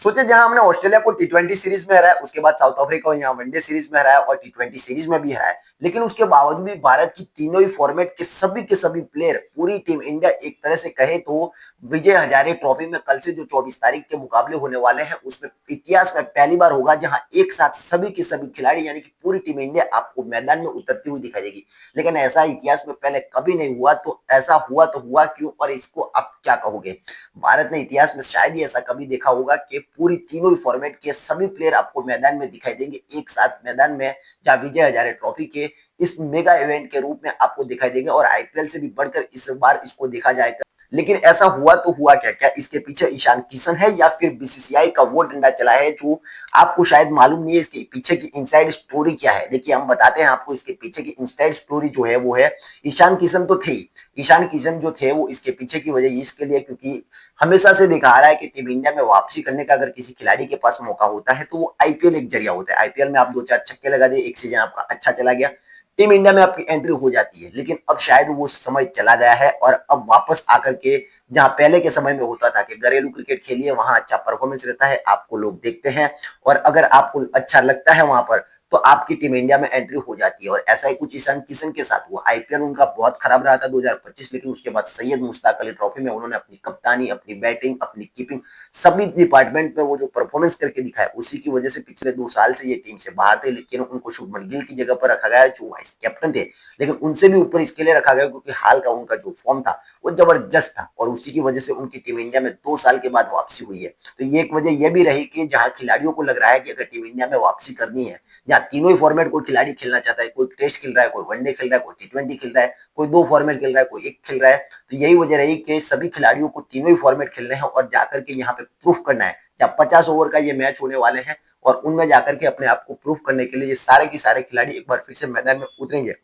सोचे जहां हमने ऑस्ट्रेलिया को टी20 सीरीज में हराया, उसके बाद साउथ अफ्रीका को यहाँ वनडे सीरीज में हराया और टी20 सीरीज में भी हराया, लेकिन उसके बावजूद भी भारत की तीनों ही फॉर्मेट के सभी प्लेयर, पूरी टीम इंडिया एक तरह से कहे तो विजय हजारे ट्रॉफी में कल से जो 24 तारीख के मुकाबले होने वाले हैं उसमें इतिहास में पहली बार होगा जहां एक साथ सभी के सभी खिलाड़ी यानी कि पूरी टीम इंडिया आपको मैदान में उतरती हुई दिखाई देगी। लेकिन ऐसा इतिहास में पहले कभी नहीं हुआ, तो ऐसा हुआ तो हुआ क्यों और इसको आप क्या कहोगे? भारत ने इतिहास में शायद ही ऐसा कभी देखा होगा कि पूरी तीनों ही फॉर्मेट के सभी प्लेयर आपको मैदान में दिखाई देंगे एक साथ मैदान में, जहां विजय हजारे ट्रॉफी के इस मेगा इवेंट के रूप में आपको दिखाई देंगे और आईपीएल से भी बढ़कर इस बार इसको देखा जाएगा। लेकिन ऐसा हुआ तो हुआ क्या? क्या इसके पीछे ईशान किशन है या फिर बीसीसीआई का वो डंडा चला है जो आपको शायद मालूम नहीं है? इसके पीछे की इनसाइड स्टोरी क्या है, देखिए हम बताते हैं आपको। इसके पीछे की इनसाइड स्टोरी जो है वो है, ईशान किशन तो थे, ईशान किशन जो थे वो इसके पीछे की वजह इसके लिए क्योंकि हमेशा से देखा आ रहा है कि टीम इंडिया में वापसी करने का अगर किसी खिलाड़ी के पास मौका होता है तो वो आईपीएल एक जरिया होता है। आईपीएल में आप दो चार छक्के लगा दिए, एक सीजन आपका अच्छा चला गया, टीम इंडिया में आपकी एंट्री हो जाती है। लेकिन अब शायद वो समय चला गया है और अब वापस आकर के जहां पहले के समय में होता था कि घरेलू क्रिकेट खेलिए, वहां अच्छा परफॉर्मेंस रहता है, आपको लोग देखते हैं और अगर आपको अच्छा लगता है वहां पर तो आपकी टीम इंडिया में एंट्री हो जाती है। और ऐसा ही कुछ ईशान किशन के साथ हुआ। आईपीएल उनका बहुत खराब रहा था 2025, लेकिन उसके बाद सैयद मुश्ताक अली ट्रॉफी में उन्होंने अपनी कप्तानी, अपनी बैटिंग, अपनी कीपिंग, सभी डिपार्टमेंट में वो जो परफॉर्मेंस करके दिखाया, उसी की वजह से पिछले 2 साल से ये टीम से बाहर थे। लेकिन उनको शुभमन गिल की जगह पर रखा गया जो वाइस कैप्टन थे, लेकिन उनसे भी ऊपर इसके लिए रखा गया क्योंकि हाल का उनका जो फॉर्म था वो जबरदस्त था और उसी की वजह से उनकी टीम इंडिया में 2 साल के बाद वापसी हुई है। तो ये एक वजह यह भी रही कि जहां खिलाड़ियों को लग रहा है कि अगर टीम इंडिया में वापसी करनी है, जहां तीनों ही फॉर्मेट कोई खिलाड़ी खेलना चाहता है, कोई टेस्ट खेल रहा है, कोई वनडे खेल रहा है, कोई टी20 खेल रहा है, कोई 2 फॉर्मेट खेल रहा है, कोई एक खेल रहा है, तो यही वजह रही कि सभी खिलाड़ियों को तीनों ही फॉर्मेट खेलने हैं और जाकर के यहाँ पे प्रूफ करना है। जब 50 ओवर का ये मैच होने वाले हैं और उनमें जाकर के अपने आप को प्रूफ करने के लिए ये सारे के सारे खिलाड़ी एक बार फिर से मैदान में उतरेंगे।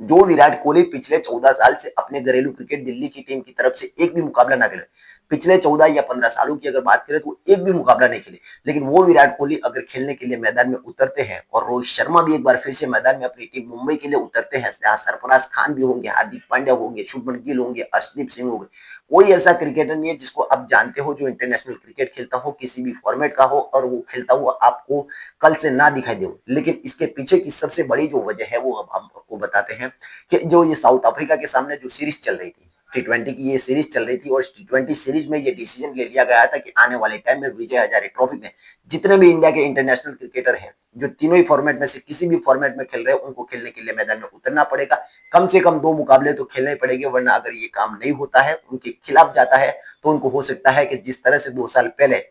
जो विराट कोहली पिछले 14 साल से अपने घरेलू क्रिकेट दिल्ली की टीम की तरफ से एक भी मुकाबला ना खेले, पिछले 14 या 15 सालों की अगर बात करें तो एक भी मुकाबला नहीं खेले, लेकिन वो विराट कोहली अगर खेलने के लिए मैदान में उतरते हैं और रोहित शर्मा भी एक बार फिर से मैदान में अपनी टीम मुंबई के लिए उतरते हैं, जहां सरफराज खान भी होंगे, हार्दिक पांड्या होंगे, शुभमन गिल होंगे, अर्शदीप सिंह होंगे, कोई ऐसा क्रिकेटर नहीं है जिसको आप जानते हो जो इंटरनेशनल क्रिकेट खेलता हो, किसी भी फॉर्मेट का हो और वो खेलता हुआ आपको कल से ना दिखाई दे। लेकिन इसके पीछे की सबसे बड़ी जो वजह है वो अब हम आपको बताते हैं कि जो ये साउथ अफ्रीका के सामने जो सीरीज चल रही थी, टी20 की ये सीरीज चल रही थी और टी20 सीरीज में ये डिसीजन ले लिया गया था कि आने वाले टाइम में विजय हजारे ट्रॉफी में जितने भी इंडिया के इंटरनेशनल क्रिकेटर हैं जो तीनों ही फॉर्मेट में से किसी भी फॉर्मेट में खेल रहे हैं उनको खेलने के लिए मैदान में उतरना पड़ेगा। कम से कम 2 मुकाबले तो खेलने ही पड़ेंगे, वरना अगर ये काम नहीं होता है, उनके खिलाफ जाता है, तो उनको हो सकता है कि जिस तरह से 2 साल पहले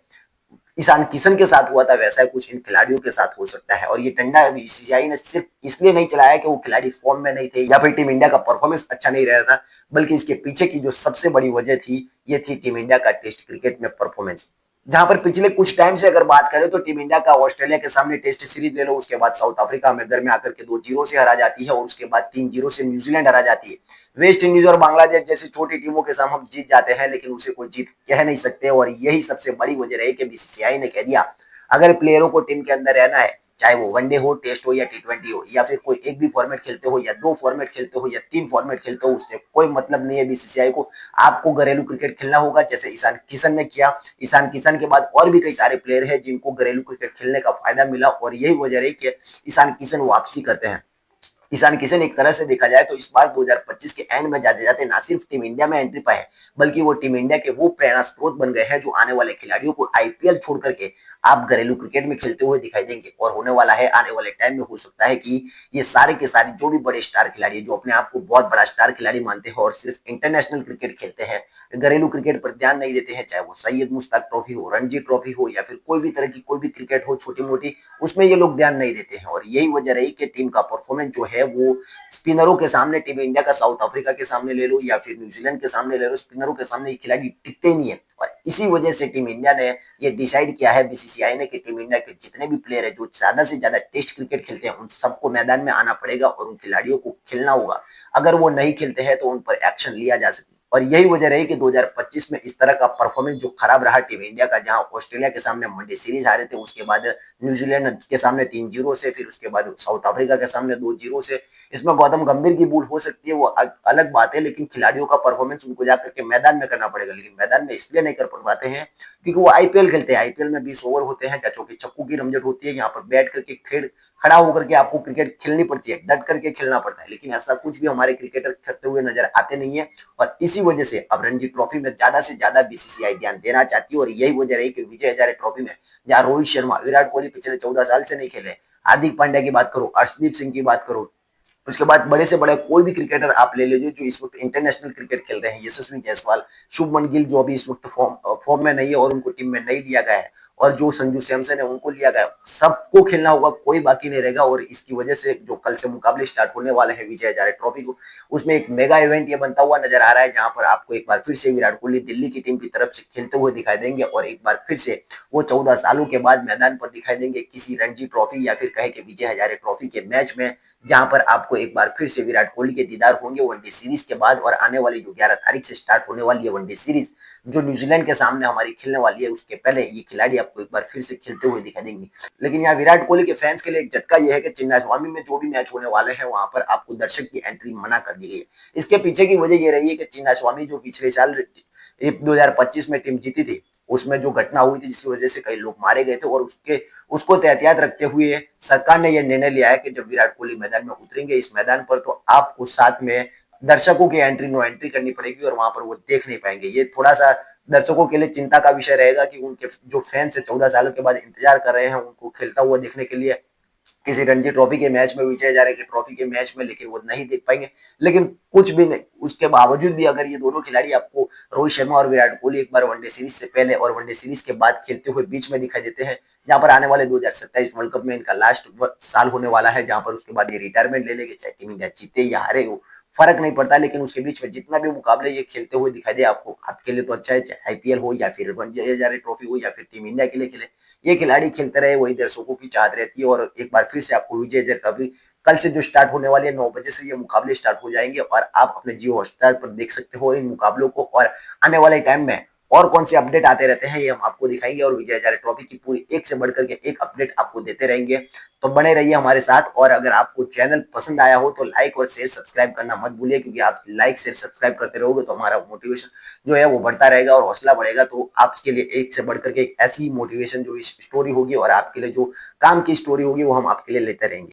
ईशान किशन के साथ हुआ था वैसा ही कुछ इन खिलाड़ियों के साथ हो सकता है। और ये डंडा बीसीसीआई ने सिर्फ इसलिए नहीं चलाया कि वो खिलाड़ी फॉर्म में नहीं थे या फिर टीम इंडिया का परफॉर्मेंस अच्छा नहीं रहा था, बल्कि इसके पीछे की जो सबसे बड़ी वजह थी ये थी टीम इंडिया का टेस्ट क्रिकेट में परफॉर्मेंस। जहां पर पिछले कुछ टाइम से अगर बात करें तो टीम इंडिया का ऑस्ट्रेलिया के सामने टेस्ट सीरीज ले लो, उसके बाद साउथ अफ्रीका में घर में आकर के 2-0 से हरा जाती है और उसके बाद 3-0 से न्यूजीलैंड हरा जाती है। वेस्ट इंडीज और बांग्लादेश जैसी छोटी टीमों के सामने हम जीत जाते हैं, लेकिन उसे कोई जीत कह नहीं सकते। और यही सबसे बड़ी वजह रही कि बीसीसीआई ने कह दिया अगर प्लेयरों को टीम के अंदर रहना है, चाहे वो वनडे हो, टेस्ट हो या टी20 हो, या फिर कोई एक भी फॉर्मेट खेलते हो या 2 फॉर्मेट खेलते हो या 3 फॉर्मेट खेलते हो, उससे कोई मतलब नहीं है बीसीसीआई को। आपको घरेलू क्रिकेट खेलना होगा जैसे ईशान किशन ने किया। ईशान किशन के बाद और भी कई सारे प्लेयर हैं जिनको घरेलू क्रिकेट खेलने का फायदा मिला और यही वजह रही कि ईशान किशन वापसी करते हैं। ईशान किशन एक तरह से देखा जाए तो इस बार 2025 के एंड में जाते जाते ना सिर्फ टीम इंडिया में एंट्री पाए, बल्कि वो टीम इंडिया के वो प्रेरणा स्रोत बन गए हैं जो आने वाले खिलाड़ियों को आईपीएल छोड़ करके आप घरेलू क्रिकेट में खेलते हुए दिखाई देंगे। और होने वाला है आने वाले टाइम में, हो सकता है कि ये सारे के सारे जो भी बड़े स्टार खिलाड़ी जो अपने आप को बहुत बड़ा स्टार खिलाड़ी मानते हैं और सिर्फ इंटरनेशनल क्रिकेट खेलते हैं, घरेलू क्रिकेट पर ध्यान नहीं देते हैं, चाहे वो सैयद मुश्ताक ट्रॉफी हो, रणजी ट्रॉफी हो या फिर कोई भी तरह की कोई भी क्रिकेट हो छोटी मोटी, उसमें ये लोग ध्यान नहीं देते हैं। और यही वजह रही कि टीम का परफॉर्मेंस जो है वो स्पिनरों के सामने, टीम इंडिया का साउथ अफ्रीका के सामने ले लो या फिर न्यूजीलैंड के सामने ले लो, स्पिनरों के सामने ये खिलाड़ी टिकते ही नहीं है। और इसी वजह से टीम इंडिया ने ये डिसाइड किया है, बीसीसीआई ने, कि टीम इंडिया के जितने भी प्लेयर है जो ज्यादा से ज्यादा टेस्ट क्रिकेट खेलते हैं उन सबको मैदान में आना पड़ेगा और उन खिलाड़ियों को खेलना होगा। अगर वो नहीं खेलते हैं तो उन पर एक्शन लिया जा सकता है। और यही वजह रही कि 2025 में इस तरह का परफॉर्मेंस जो खराब रहा टीम इंडिया का, जहां ऑस्ट्रेलिया के सामने वनडे सीरीज हारे थे, उसके बाद न्यूजीलैंड के सामने 3-0 से, फिर उसके बाद साउथ अफ्रीका के सामने 2-0 से, इसमें गौतम गंभीर की भूल हो सकती है, वो अलग बात है, लेकिन खिलाड़ियों का परफॉर्मेंस उनको जाकर के मैदान में करना पड़ेगा। लेकिन मैदान में इसलिए नहीं कर पाते हैं क्योंकि वो आईपीएल खेलते हैं। आईपीएल में 20 ओवर होते हैं, टचों की चक्कू की रमझट होती है, यहाँ पर बैठ करके खेल खड़ा होकर के आपको क्रिकेट खेलनी पड़ती है, डट करके खेलना पड़ता है। लेकिन ऐसा कुछ भी हमारे क्रिकेटर करते हुए नजर आते नहीं है, और इसी वजह से अब रणजी ट्रॉफी में ज्यादा से ज्यादा बीसीसीआई ध्यान देना चाहती है। और यही वजह रही कि विजय हजारे ट्रॉफी में जहाँ रोहित शर्मा, विराट कोहली पिछले 14 साल से नहीं खेले, हार्दिक पांड्या की बात करो, अर्शदीप सिंह की बात करो, उसके बाद बड़े से बड़े कोई भी क्रिकेटर आप ले लीजिए जो इस वक्त इंटरनेशनल क्रिकेट खेल रहे हैं, यशस्वी जायसवाल, शुभमन गिल जो अभी इस वक्त फॉर्म में नहीं है और उनको टीम में नहीं लिया गया है, और जो संजू सैमसन है उनको लिया गया, सबको खेलना होगा, कोई बाकी नहीं रहेगा। और इसकी वजह से जो कल से मुकाबले स्टार्ट होने वाले हैं विजय हजारे ट्रॉफी को, उसमें एक मेगा इवेंट ये बनता हुआ नजर आ रहा है, जहां पर आपको एक बार फिर से विराट कोहली दिल्ली की टीम की तरफ से खेलते हुए दिखाई देंगे, और एक बार फिर से वो 14 सालों के बाद मैदान पर दिखाई देंगे किसी रणजी ट्रॉफी या फिर कहे कि विजय हजारे ट्रॉफी के मैच में, जहां पर आपको एक बार फिर से विराट कोहली के दीदार होंगे वनडे सीरीज के बाद। और आने वाली जो 11 तारीख से स्टार्ट होने वाली है वनडे सीरीज, जो न्यूजीलैंड के सामने हमारी खेलने वाली है, उसके पहले ये खिलाड़ी आपको एक बार फिर से खेलते हुए दिखाई देंगे। लेकिन यहाँ विराट कोहली के फैंस के लिए एक झटका यह है कि चिन्नास्वामी में जो भी मैच होने वाले हैं वहां पर आपको दर्शक की एंट्री मना कर दी गई है। इसके पीछे की वजह यह रही है कि चिन्नास्वामी जो पिछले साल 2025 में टीम जीती थी, उसमें जो घटना हुई थी जिसकी वजह से कई लोग मारे गए थे, और उसको एहतियात रखते हुए सरकार ने यह निर्णय लिया है कि जब विराट कोहली मैदान में उतरेंगे इस मैदान पर, तो आपको साथ में दर्शकों की एंट्री नो एंट्री करनी पड़ेगी, और वहां पर वो देख नहीं पाएंगे। ये थोड़ा सा दर्शकों के लिए चिंता का विषय रहेगा कि उनके जो फैंस है 14 सालों के बाद इंतजार कर रहे हैं उनको खेलता हुआ देखने के लिए किसी रणजी ट्रॉफी के मैच में, विजय हजारे की ट्रॉफी के मैच में, लेकिन वो नहीं देख पाएंगे। लेकिन कुछ भी नहीं, उसके बावजूद भी अगर ये दोनों खिलाड़ी आपको, रोहित शर्मा और विराट कोहली, एक बार वनडे सीरीज से पहले और वनडे सीरीज के बाद खेलते हुए बीच में दिखाई देते हैं, जहां पर आने वाले 2027 वर्ल्ड कप में इनका लास्ट साल होने वाला है, जहां पर उसके बाद ये रिटायरमेंट ले लेंगे, चाहे टीम इंडिया जीते या हारे हो फर्क नहीं पड़ता। लेकिन उसके बीच में जितना भी मुकाबले ये खेलते हुए दिखाई दे आपको, आपके लिए तो अच्छा है, चाहे आईपीएल हो या फिर विजय हजारे ट्रॉफी हो या फिर टीम इंडिया के लिए खेले, ये खिलाड़ी खेलते रहे, वही दर्शकों की चाहत रहती है। और एक बार फिर से आपको विजय हजारे ट्रॉफी कल से जो स्टार्ट होने वाली है 9 बजे से ये मुकाबले स्टार्ट हो जाएंगे, और आप अपने जियो हॉटस्टार पर देख सकते हो इन मुकाबलों को। और आने वाले टाइम में और कौन से अपडेट आते रहते हैं ये हम आपको दिखाएंगे, और विजय हजारे ट्रॉफी की पूरी एक से बढ़कर के एक अपडेट आपको देते रहेंगे। तो बने रहिए हमारे साथ, और अगर आपको चैनल पसंद आया हो तो लाइक और शेयर सब्सक्राइब करना मत भूलिए, क्योंकि आप लाइक शेयर सब्सक्राइब करते रहोगे तो हमारा मोटिवेशन जो है वो बढ़ता रहेगा और हौसला बढ़ेगा। तो आपके लिए एक से बढ़कर के एक ऐसी मोटिवेशन जो स्टोरी होगी और आपके लिए जो काम की स्टोरी होगी वो हम आपके लिए लेते रहेंगे।